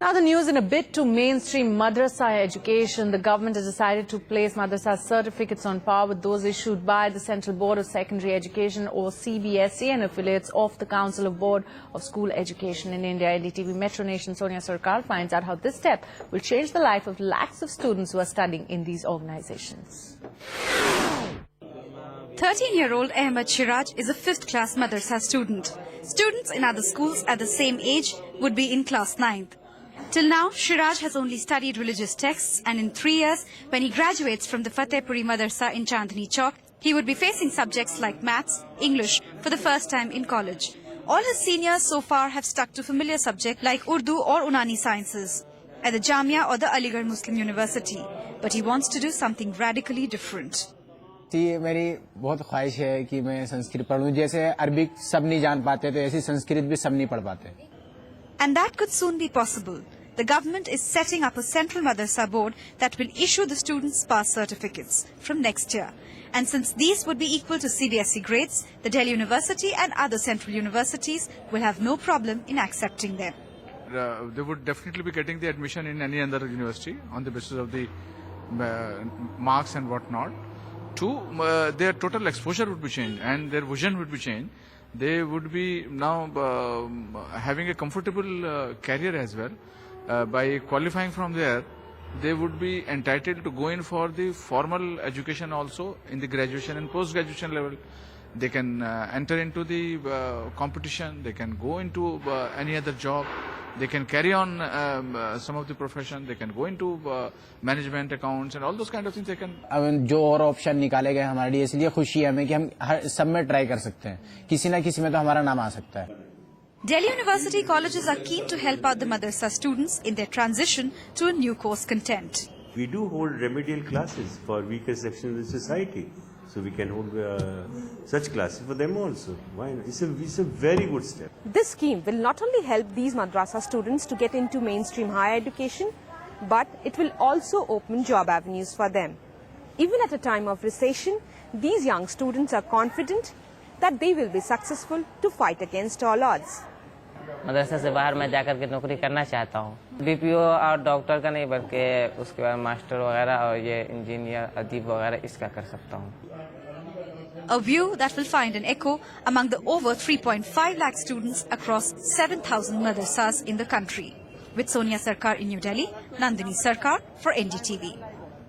Now the news, in a bid to mainstream madrasa education, the government has decided to place madrasa certificates on par with those issued by the Central Board of Secondary Education or CBSE and affiliates of the Council of Board of School Education in India. NDTV Metro Nation Sonia Sarkar finds out how this step will change the life of lakhs of students who are studying in these organizations. 13-year-old Ahmed Shiraj is a 5th class madrasa student. Students in other schools at the same age would be in class 9th. Till now, Shiraj has only studied religious texts, and in 3 years, when he graduates from the Fatehpuri Madrasa in Chandni Chowk, he would be facing subjects like maths, English for the first time in college. All his seniors so far have stuck to familiar subjects like Urdu or Unani sciences at the Jamia or the Aligarh Muslim University. But he wants to do something radically different. मेरी बहुत ख्वाहिश है कि मैं संस्कृत पढ़ूं, जैसे Arabic सब नहीं जान पाते तो ऐसी संस्कृत भी सब नहीं पढ़ पाते. And that could soon be possible. The government is setting up a central madrasa board that will issue the students pass certificates from next year. And since these would be equal to CBSE grades, the Delhi University and other central universities will have no problem in accepting them. They would definitely be getting the admission in any other university on the basis of the marks and whatnot. Two, their total exposure would be changed and their vision would be changed. They would be now having a comfortable career as well. By qualifying from there, they would be entitled to go in for the formal education also in the graduation and post-graduation level. They can enter into the competition, they can go into any other job, they can carry on some of the profession, they can go into management accounts and all those kind of things they can. अब जो और option निकाले गए हमारे लिए, इसलिए खुशी है हमें कि हम हर सब में ट्राई कर सकते हैं, किसी ना किसी में तो हमारा नाम आ सकता है. Delhi University colleges are keen to help out the madrasa students in their transition to a new course content. We do hold remedial classes for weaker sections of the society. So we can hold such classes for them also. Why not? It's a very good step. This scheme will not only help these madrasa students to get into mainstream higher education, but it will also open job avenues for them. Even at a time of recession, these young students are confident that they will be successful to fight against all odds. मदरसा से बाहर मैं जाकर के नौकरी करना चाहता हूँ. BPO और डॉक्टर का नहीं, बल्कि उसके बाद मास्टर वगैरह और ये इंजीनियर, अदीब वगैरह इसका कर सकता हूँ. A view that will find an echo among the over 3.5 lakh students across 7,000 madrasas in the country. With Sonia Sarkar in New Delhi, Nandini Sarkar for NDTV.